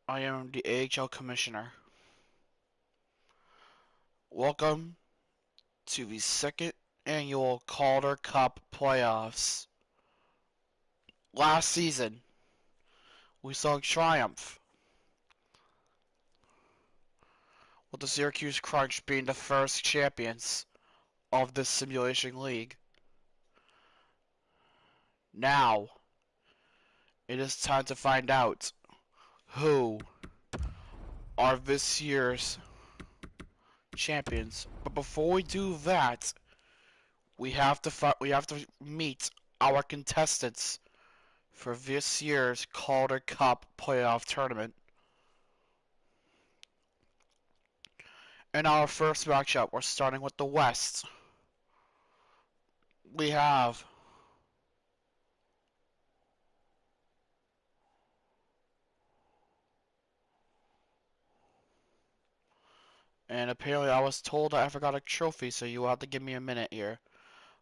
I am the AHL Commissioner. Welcome to the second annual Calder Cup playoffs. Last season, we saw triumph, with the Syracuse Crunch being the first champions of this simulation league. Now, it is time to find out who are this year's champions. But before we do that, we have to meet our contestants for this year's Calder Cup playoff tournament. In our first matchup, we're starting with the West. We have and apparently I was told I forgot a trophy, so you will have to give me a minute here.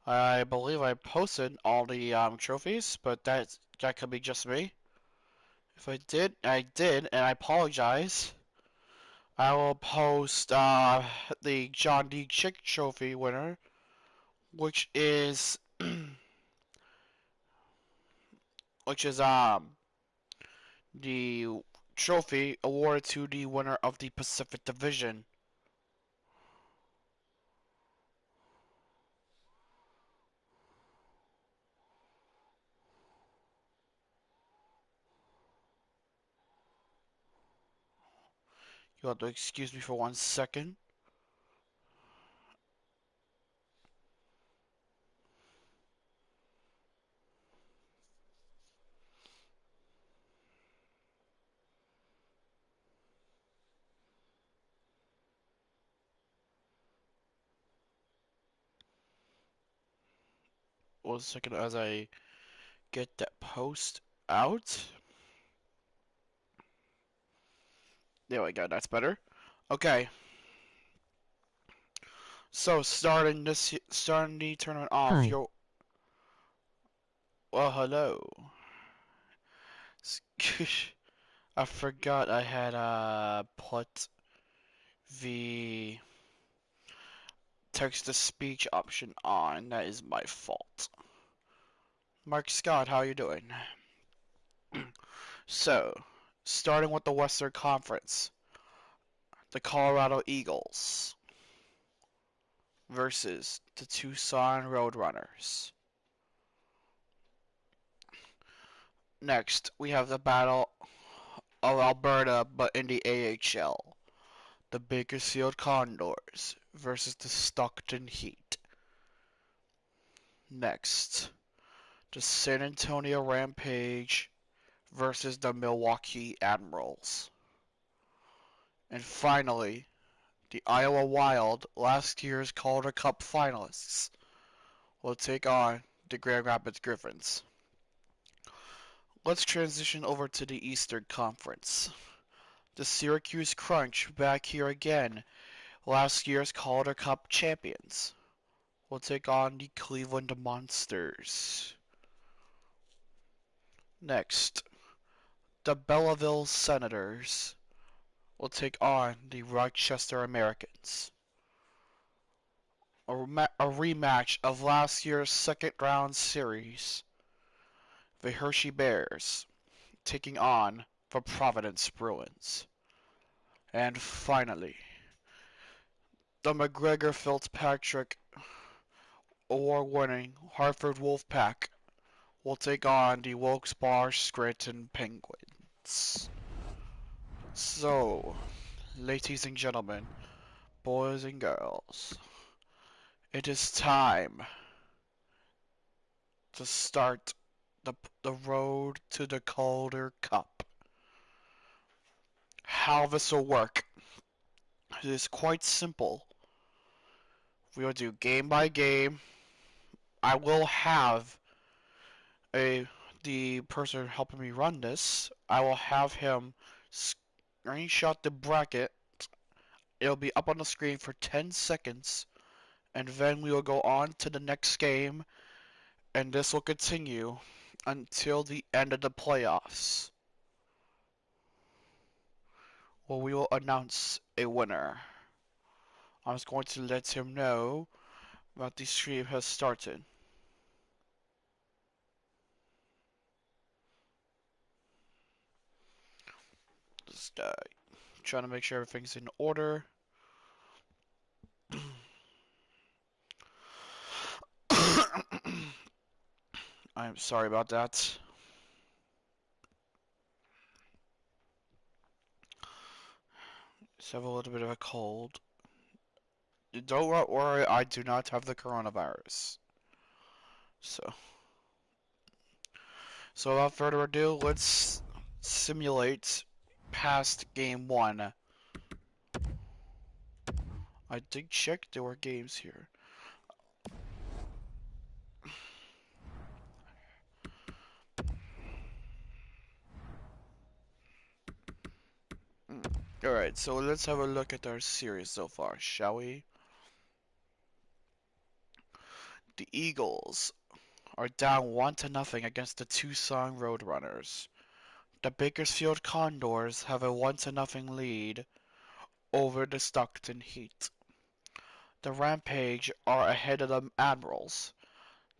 I believe I posted all the trophies, but that could be just me. If I did, I did, and I apologize. I will post the John D. Chick Trophy winner, which is which is the trophy awarded to the winner of the Pacific Division. You'll have to excuse me for 1 second. One second as I get that post out. There we go, that's better. Okay, so starting the tournament off, Hi. your well, hello. I forgot I had put the text to speech option on. That is my fault. Mark Scott, how you doing? So, starting with the Western Conference, the Colorado Eagles versus the Tucson Roadrunners. Next, we have the Battle of Alberta, but in the AHL. The Bakersfield Condors versus the Stockton Heat. Next, the San Antonio Rampage versus the Milwaukee Admirals. And finally, the Iowa Wild, last year's Calder Cup finalists, will take on the Grand Rapids Griffins. Let's transition over to the Eastern Conference. The Syracuse Crunch back here again, last year's Calder Cup champions, will take on the Cleveland Monsters. Next, the Belleville Senators will take on the Rochester Americans. A rematch of last year's second round series. The Hershey Bears taking on the Providence Bruins. And finally, the McGregor Fitzpatrick award winning Hartford Wolfpack will take on the Wilkes-Barre Scranton Penguins. So, ladies and gentlemen, boys and girls, it is time to start the, the road to the Calder Cup. How this will work, it is quite simple. We will do game by game. I will have a the person helping me run this. I will have him screenshot the bracket. It'll be up on the screen for 10 seconds, and then we will go on to the next game, and this will continue until the end of the playoffs. well, we will announce a winner. I was going to let him know that the stream has started. Just trying to make sure everything's in order. I'm sorry about that. Just have a little bit of a cold. Don't worry, I do not have the coronavirus. So, without further ado, let's simulate past game one. I did check there were games here. Alright, so let's have a look at our series so far, shall we? The Eagles are down 1-0 against the Tucson Roadrunners. The Bakersfield Condors have a 1-0 lead over the Stockton Heat. The Rampage are ahead of the Admirals.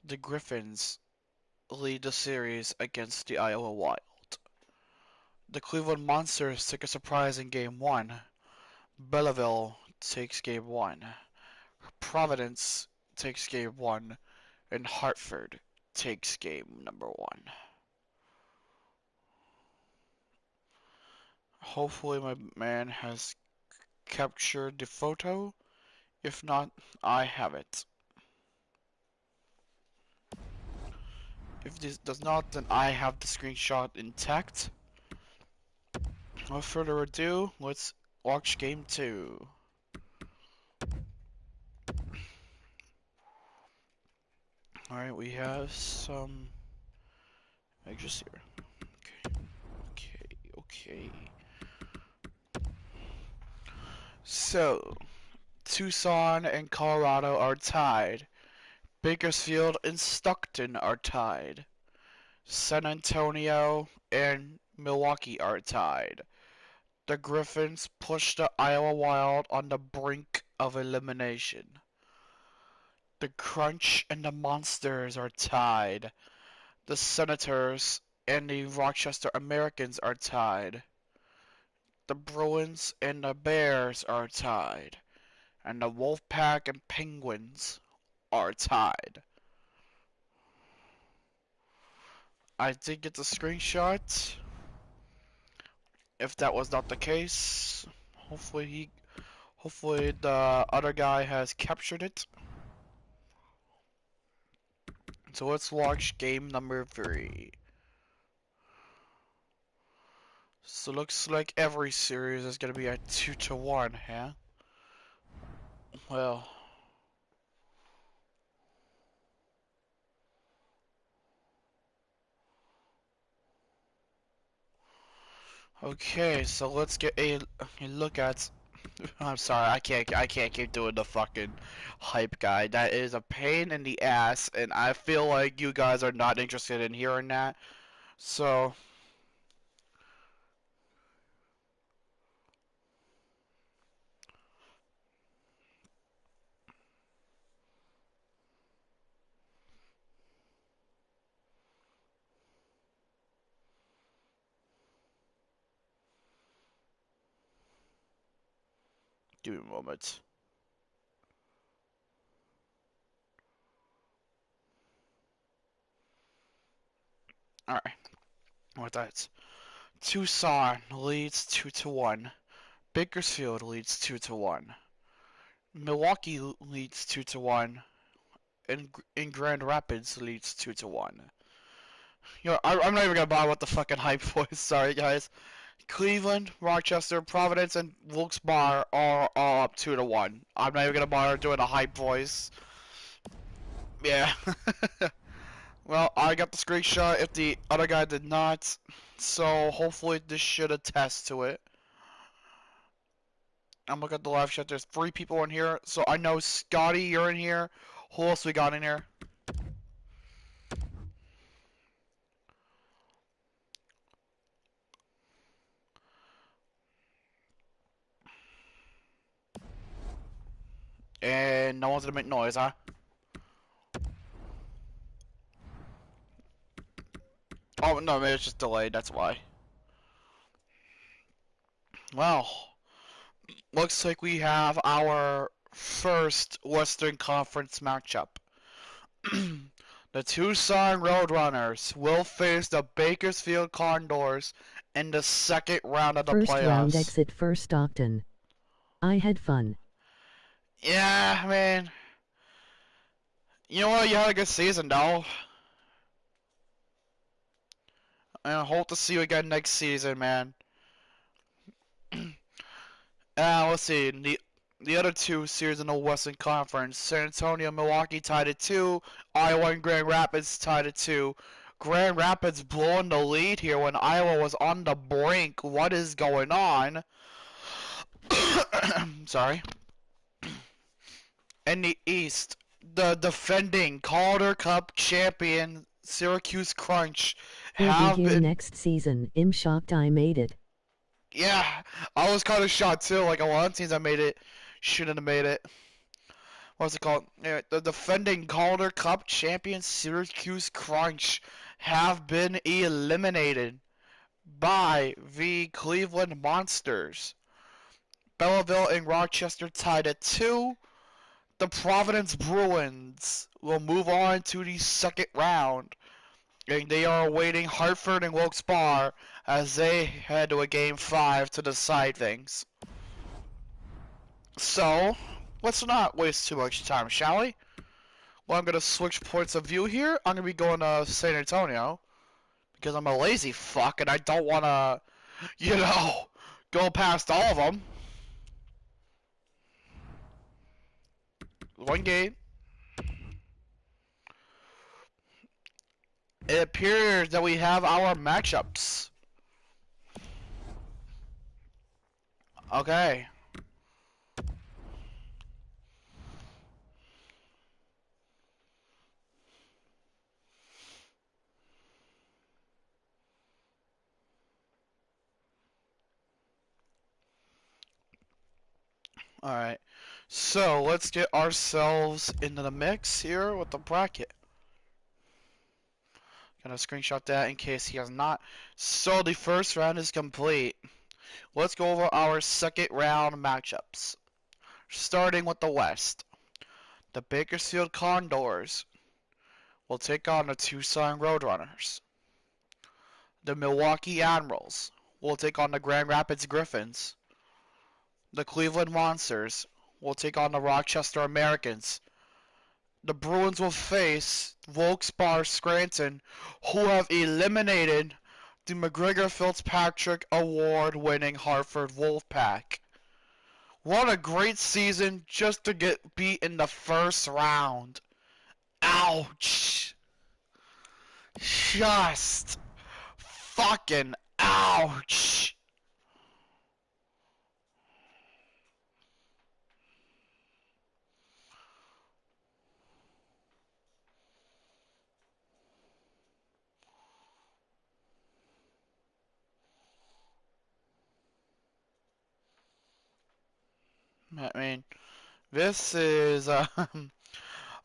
The Griffins lead the series against the Iowa Wild. The Cleveland Monsters took a surprise in Game 1. Belleville takes Game 1. Providence takes Game 1. And Hartford takes game number 1. Hopefully my man has captured the photo. If not, I have it. If this does not, then I have the screenshot intact. Without further ado, let's watch game 2. Alright, we have some extras here. Okay. So, Tucson and Colorado are tied. Bakersfield and Stockton are tied. San Antonio and Milwaukee are tied. The Griffins push the Iowa Wild on the brink of elimination. The Crunch and the Monsters are tied. The Senators and the Rochester Americans are tied. The Bruins and the Bears are tied. And the Wolfpack and Penguins are tied. I did get the screenshot. If that was not the case, hopefully the other guy has captured it. So let's watch game number 3. So looks like every series is gonna be a 2-1, huh? Well, okay, so let's get a look at. I'm sorry, I can't keep doing the fucking hype guy. That is a pain in the ass, and I feel like you guys are not interested in hearing that. So, give me a moment. All right, with that, Tucson leads 2-1. Bakersfield leads 2-1. Milwaukee leads 2-1. And in Grand Rapids leads 2-1. I'm not even gonna bother with the fucking hype voice. Sorry, guys. Cleveland, Rochester, Providence, and Wilkes-Barre are all up 2-1. I'm not even gonna bother doing a hype voice. Yeah. Well, I got the screenshot if the other guy did not. So hopefully this should attest to it. I'm looking at the live chat. There's 3 people in here. So I know Scotty, you're in here. Who else we got in here? And no one's gonna make noise, huh? Oh, no, maybe it's just delayed, that's why. Well, looks like we have our first Western Conference matchup. The Tucson Roadrunners will face the Bakersfield Condors in the second round of the First round playoffs. exit first Stockton. I had fun. Yeah, man. You know what? You had a good season, though. And I hope to see you again next season, man. Let's see. The other two series in the Western Conference, San Antonio, Milwaukee tied at 2. Iowa and Grand Rapids tied at 2. Grand Rapids blowing the lead here when Iowa was on the brink. What is going on? Sorry. In the East, the defending Calder Cup champion Syracuse Crunch We'll be have here been. next season. I'm shocked I made it. Yeah, I was kind of shocked too. Like a lot of teams that made it shouldn't have made it. What's it called? Yeah, the defending Calder Cup champion Syracuse Crunch have been eliminated by the Cleveland Monsters. Belleville and Rochester tied at 2. The Providence Bruins will move on to the second round, and they are awaiting Hartford and Wilkes-Barre as they head to a Game 5 to decide things. So, let's not waste too much time, shall we? Well, I'm going to switch points of view here. I'm going to be going to San Antonio because I'm a lazy fuck and I don't want to, go past all of them. One game. It appears that we have our matchups. Okay. Alright. So, let's get ourselves into the mix here with the bracket. Gonna screenshot that in case he has not. So, the first round is complete. Let's go over our second round matchups. Starting with the West. The Bakersfield Condors will take on the Tucson Roadrunners. The Milwaukee Admirals will take on the Grand Rapids Griffins. The Cleveland Monsters will take on the Rochester Americans. The Bruins will face Wilkes-Barre Scranton, who have eliminated the McGregor Fitzpatrick Award-winning Hartford Wolfpack. What a great season just to get beat in the first round. Ouch. Just fucking ouch. I mean, this is, I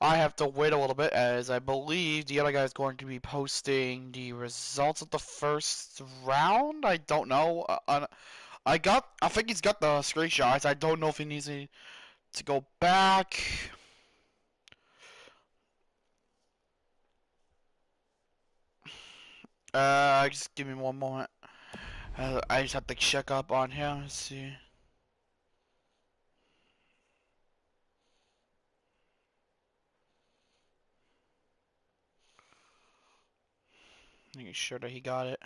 have to wait a little bit as I believe the other guy is going to be posting the results of the first round. I don't know. I think he's got the screenshots. I don't know if he needs me to go back. Just give me one moment. I just have to check up on him. Let's see. Making sure that he got it.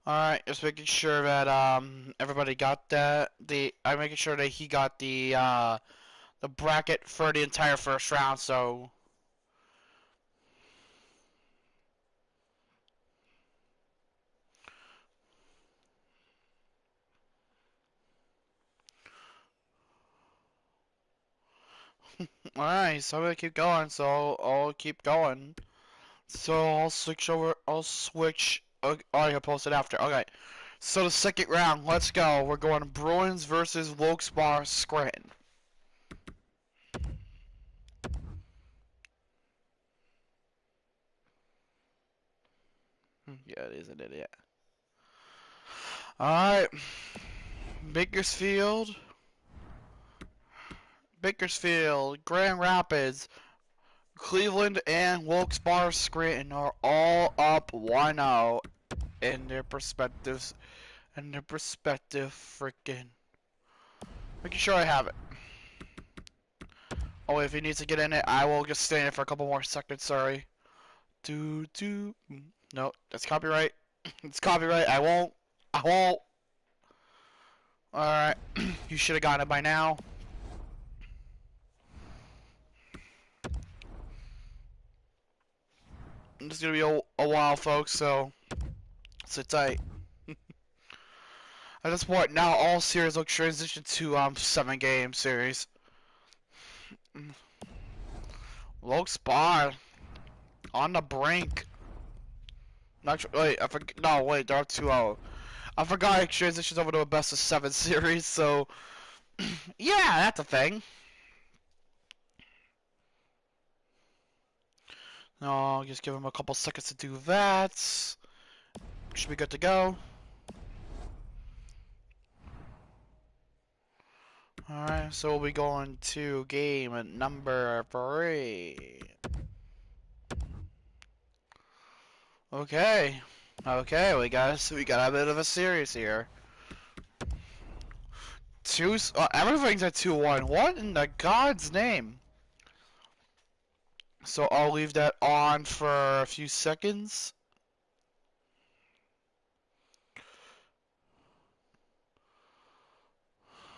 Alright, just making sure that everybody got that. I'm making sure that he got the bracket for the entire first round, so Alright, so I'm gonna keep going, so I'll keep going. So I'll switch over, I'll switch, oh, I post it after, okay. So the second round, let's go. We're going Bruins versus Wilkes-Barre Scranton. Yeah, it is an idiot. Alright, Bakersfield, Grand Rapids, Cleveland, and Wilkes-Barre Scranton are all up 1-0 in their perspectives, freaking. Making sure I have it. Oh, if he needs to get in it, I will just stay in it for a couple more seconds, sorry. Do. No, that's copyright. It's copyright. I won't. I won't. Alright. You should have gotten it by now. It's gonna be a while, folks, so sit tight. At this point, now all series will transition to 7-game series. Low spot on the brink. Not wait, no, wait, they're up 2-0. I forgot it transitions over to a best of 7 series, so yeah, that's a thing. No, I'll just give him a couple seconds to do that. Should be good to go. Alright, so we'll be going to game number 3. Okay. Okay, we got a bit of a series here. Everything's at 2-1. What in the God's name? So I'll leave that on for a few seconds.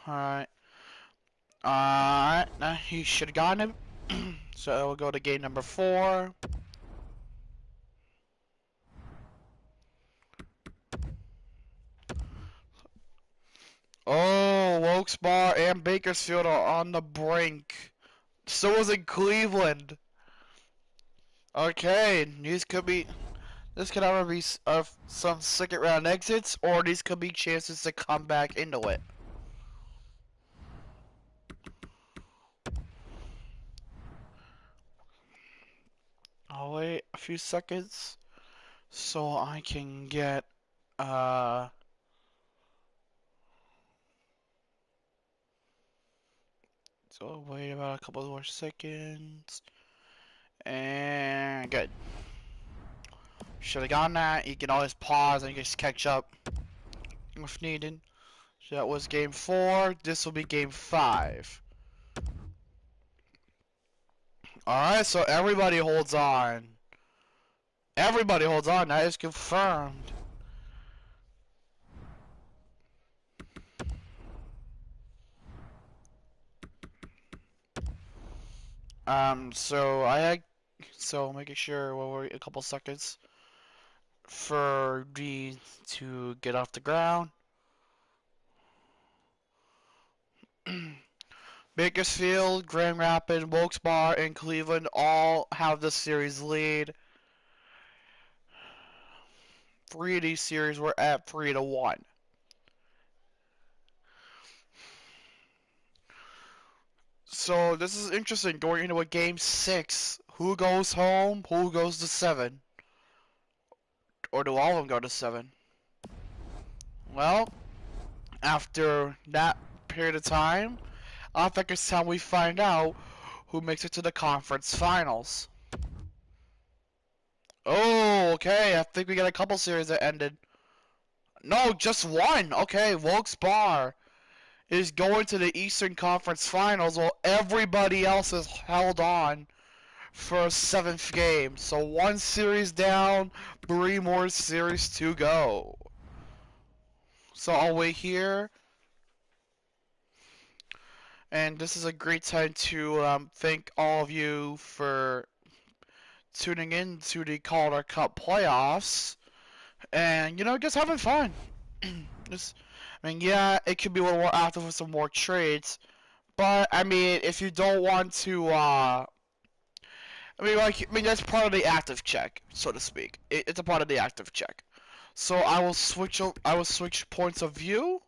Alright. Alright, now he should have gotten it. So we'll go to game number 4. Oh, Wilkes-Barre and Bakersfield are on the brink. So is in Cleveland. Okay, this could either be some second round exits, or these could be chances to come back into it. I'll wait a few seconds so I can get so I'll wait about a couple more seconds. And good. Should have gotten that. You can always pause and just catch up if needed. So that was game 4. This will be game 5. Alright, so everybody holds on. Everybody holds on. That is confirmed. So making sure we'll wait a couple seconds for D to get off the ground. Bakersfield, Grand Rapids, Wilkes-Barre, and Cleveland all have the series lead. 3 of these series were at 3-1. So this is interesting going into a game 6. Who goes home? Who goes to 7? Or do all of them go to 7? Well, after that period of time, I think it's time we find out who makes it to the conference finals. Oh, okay. I think we got a couple series that ended. No, just one. Okay, Wilkes-Barre is going to the Eastern Conference Finals while everybody else is held on for a 7th game. So 1 series down, 3 more series to go. So I'll wait here. And this is a great time to thank all of you for tuning in to the Calder Cup playoffs. And, just having fun. Just, yeah, it could be a little more active with some more trades. But I mean, if you don't want to, that's part of the active check, so to speak. It's a part of the active check. So I will switch points of view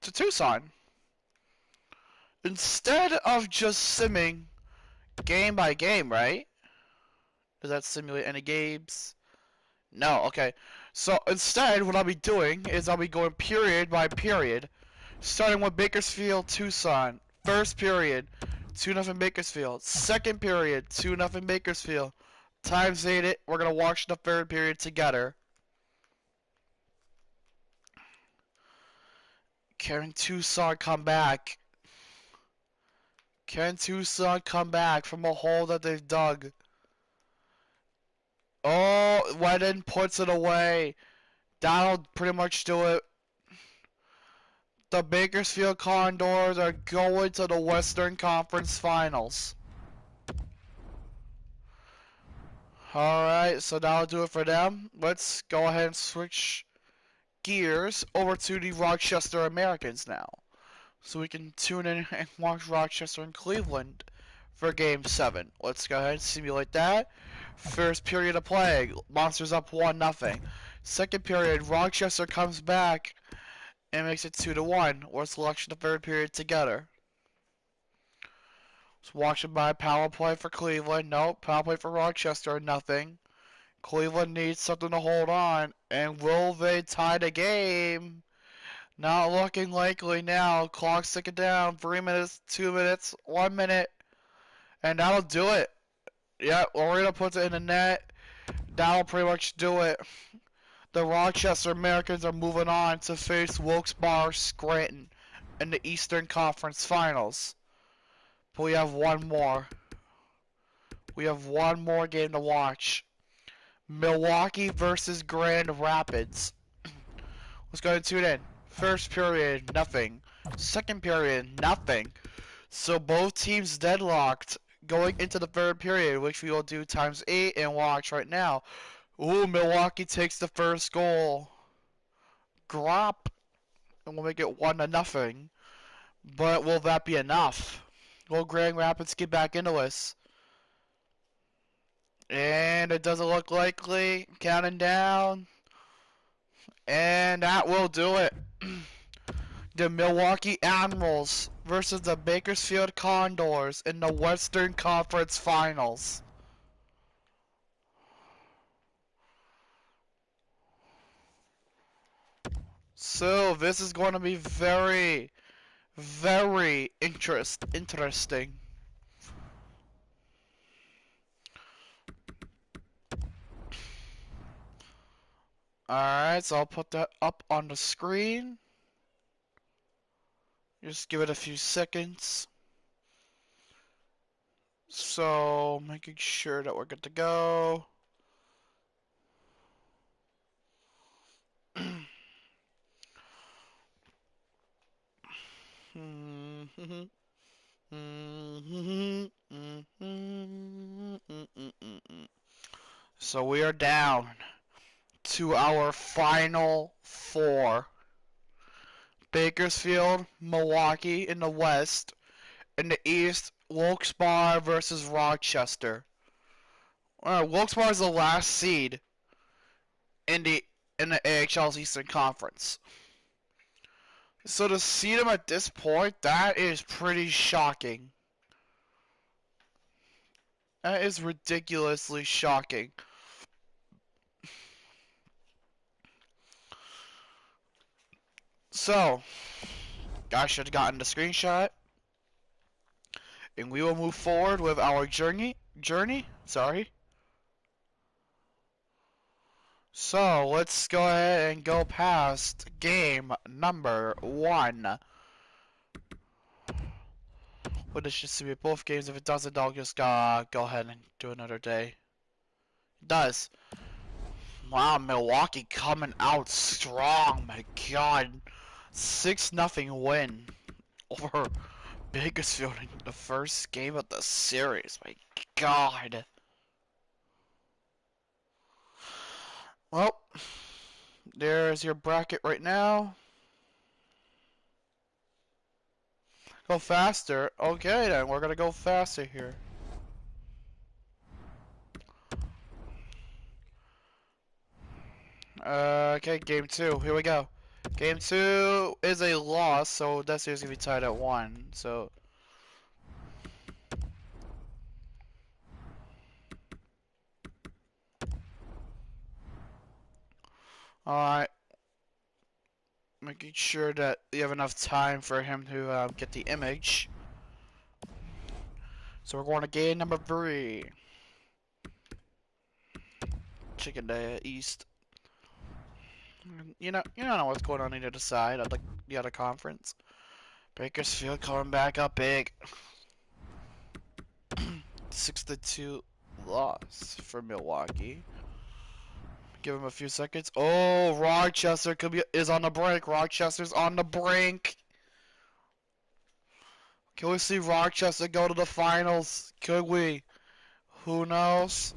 to Tucson instead of just simming game by game, right? Does that simulate any games? No, okay. So instead, what I'll be doing is I'll be going period by period, starting with Bakersfield, Tucson. First period, 2-0 Bakersfield. Second period, 2-0 Bakersfield. Times 8 it. We're going to watch the third period together. Can Tucson come back? Can Tucson come back from a hole that they've dug? Oh, Wedden puts it away. That'll pretty much do it. The Bakersfield Condors are going to the Western Conference Finals. Alright, so that'll do it for them. Let's go ahead and switch gears over to the Rochester Americans now. So we can tune in and watch Rochester and Cleveland for Game 7. Let's go ahead and simulate that. First period of play, Monsters up 1-0. Second period, Rochester comes back and makes it 2-1. Let's watch the third period together. Let's watch it by power play for Cleveland. Nope, power play for Rochester, nothing. Cleveland needs something to hold on. And will they tie the game? Not looking likely now. Clock's ticking down. 3 minutes, 2 minutes, 1 minute. And that'll do it. Yep, Lorena puts it in the net. That'll pretty much do it. The Rochester Americans are moving on to face Wilkes-Barre Scranton in the Eastern Conference Finals. But we have one more. We have one more game to watch. Milwaukee versus Grand Rapids. Let's go ahead and tune in. First period, nothing. Second period, nothing. So both teams deadlocked going into the third period, which we will do times 8 and watch right now. Ooh, Milwaukee takes the first goal. Grop. And we'll make it 1-0. But will that be enough? Will Grand Rapids get back into this? And it doesn't look likely. Counting down. And that will do it. The Milwaukee Admirals versus the Bakersfield Condors in the Western Conference Finals. So this is going to be very, very interesting. Alright, so I'll put that up on the screen. Just give it a few seconds. So, making sure that we're good to go. So we are down to our final four. Bakersfield, Milwaukee in the West. In the East, Wilkes-Barre versus Rochester. Wilkes-Barre is the last seed in the AHL's Eastern Conference. So to see them at this point, that is pretty shocking. That is ridiculously shocking. So, I should have gotten the screenshot. And we will move forward with our journey. Sorry. So, let's go ahead and go past game number 1. Well, this should be both games. If it doesn't, I'll just go ahead and do another day. It does. Wow, Milwaukee coming out strong. My God. 6-0 win over Bakersfield in the first game of the series. My God. Well, there's your bracket right now. Go faster. Okay, then we're gonna go faster here. Okay, game two. Here we go. Game two is a loss, so that series gonna be tied at 1. So, alright, making sure that you have enough time for him to get the image. So we're going to game number 3. Chicken Day East. You don't know what's going on either side of the other conference. Bakersfield coming back up big. 6-2 loss for Milwaukee. Give him a few seconds. Oh, Rochester is on the brink. Rochester's on the brink. Can we see Rochester go to the finals? Could we? Who knows?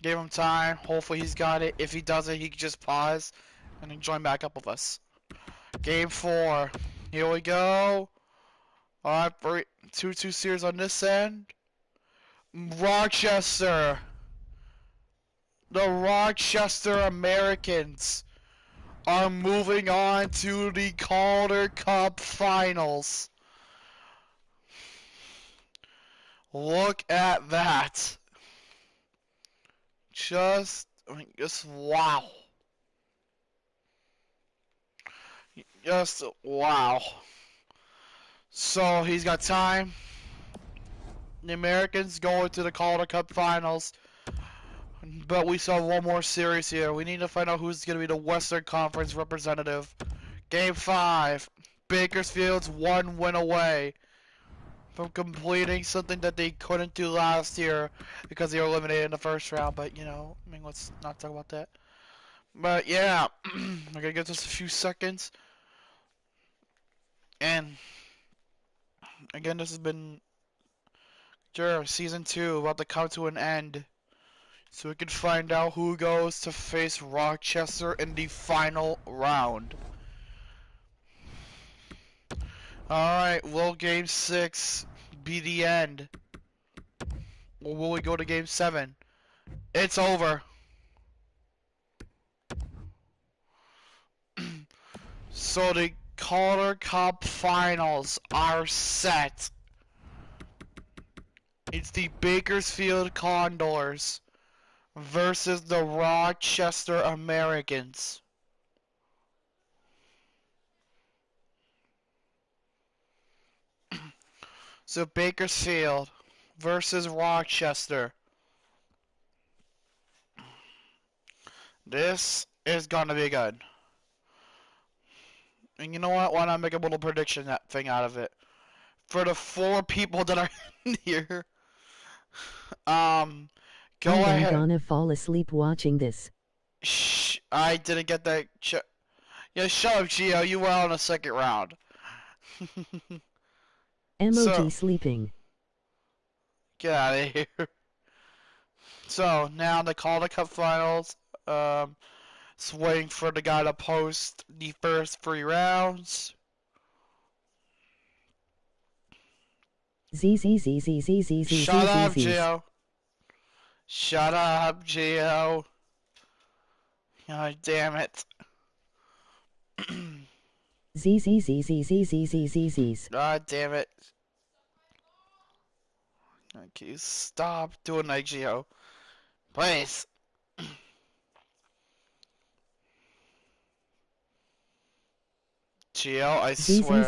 Give him time. Hopefully he's got it. If he doesn't, he can just pause and then join back up with us. Game 4. Here we go. Alright, 2-2 series on this end. Rochester. The Rochester Americans are moving on to the Calder Cup Finals. Look at that. Just wow. Just wow. So he's got time. The Americans going to the Calder Cup Finals. But we still have one more series here. We need to find out who's going to be the Western Conference representative. Game 5. Bakersfield's 1 win away from completing something that they couldn't do last year because they were eliminated in the first round. But, let's not talk about that. But, yeah, I'm going to give this a few seconds. And, again, this has been Season 2 about to come to an end. So we can find out who goes to face Rochester in the final round. Alright, will Game 6 be the end? Or will we go to Game 7? It's over. So the Calder Cup Finals are set. It's the Bakersfield Condors versus the Rochester Americans. So Bakersfield versus Rochester. This is gonna be good. And you know what? Why not make a little prediction thing out of it? For the 4 people that are in here, go I am ahead. gonna fall asleep watching this. Shh, I didn't get that. Yeah, shut up, Gio. You were on the second round. Emoji So, sleeping. get out of here. So, now the Calder Cup Finals. Just waiting for the guy to post the first 3 rounds. Shut up, Gio. Shut up, Gio. God damn it. God damn it. Okay, stop doing that, Gio. Please. Gio, I swear.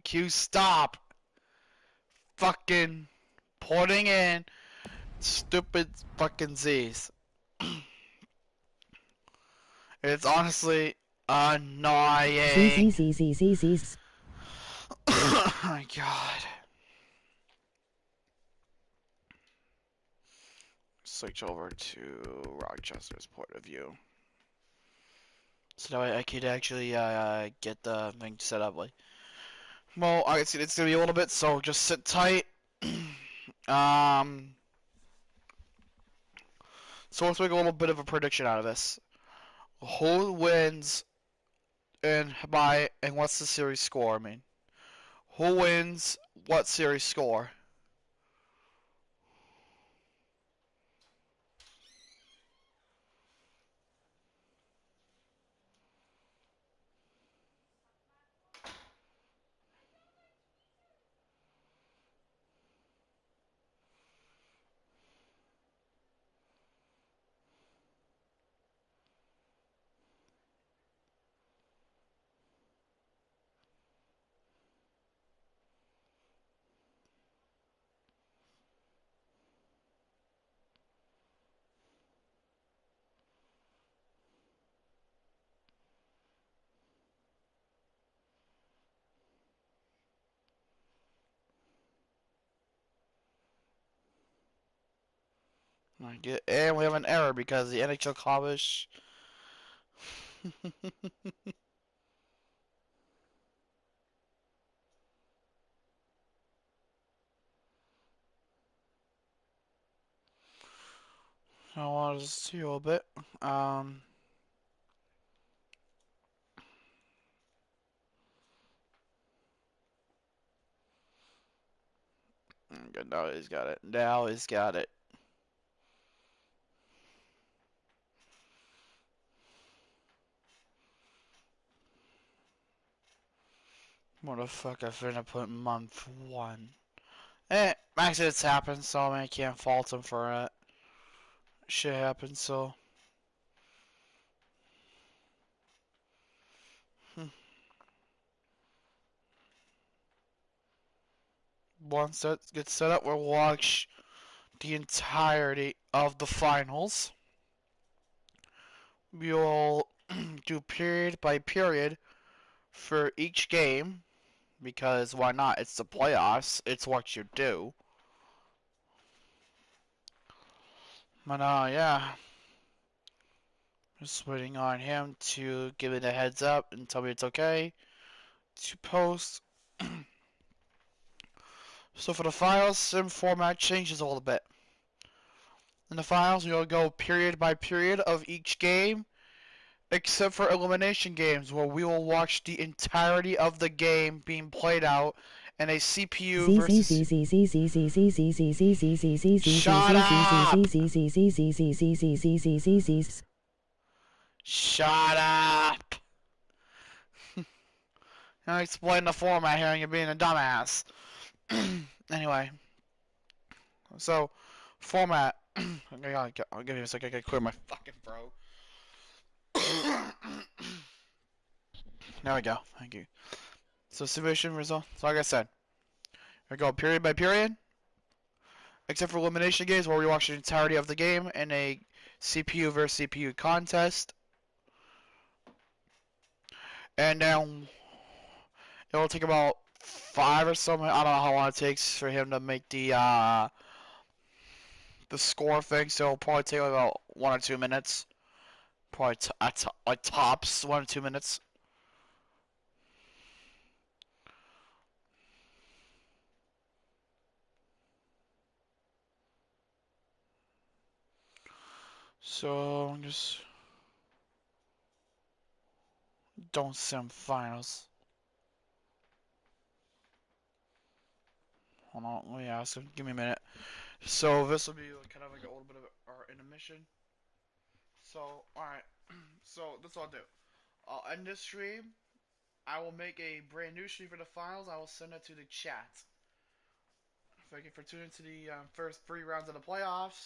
Q, stop fucking putting in stupid fucking Z's. It's honestly annoying. Oh my god. Switch over to Rochester's point of view. So that way I could actually get the thing set up. Well, I see it's gonna be a little bit, so just sit tight. um, so let's make a little bit of a prediction out of this. Who wins And what's the series score? I mean, who wins what series score? And we have an error because the NHL publish. I want to see a little bit. Um, Good. Now he's got it. Now he's got it. What the fuck? I finna put month one. Accidents happen, so I mean, I can't fault him for it. Shit happens, so. Hmm. Once that gets set up, we'll watch the entirety of the finals. We'll do period by period for each game because why not? It's the playoffs. It's what you do. But yeah, just waiting on him to give it a heads up and tell me it's okay to post. So for the files, sim format changes a little bit. In the files, we'll go period by period of each game, except for elimination games, where we will watch the entirety of the game being played out in a CPU versus. Shut up! Shut up! I explain the format here and you're being a dumbass. Anyway, so format. I'll give you a second. I gotta clear my fucking throat. There we go. Thank you. So submission results. So like I said, we go period by period, except for elimination games where we watch the entirety of the game in a CPU versus CPU contest, and then it'll take about 5 or something. I don't know how long it takes for him to make the score thing. So it'll probably take about 1 or 2 minutes. Probably like tops 1 or 2 minutes. So just don't sim finals. Hold on, let me ask him. Give me a minute. So this will be kind of like a little bit of our intermission. So alright, so that's what I'll do. I'll end this stream. I will make a brand new stream for the finals. I will send it to the chat. Thank you for tuning to the first 3 rounds of the playoffs.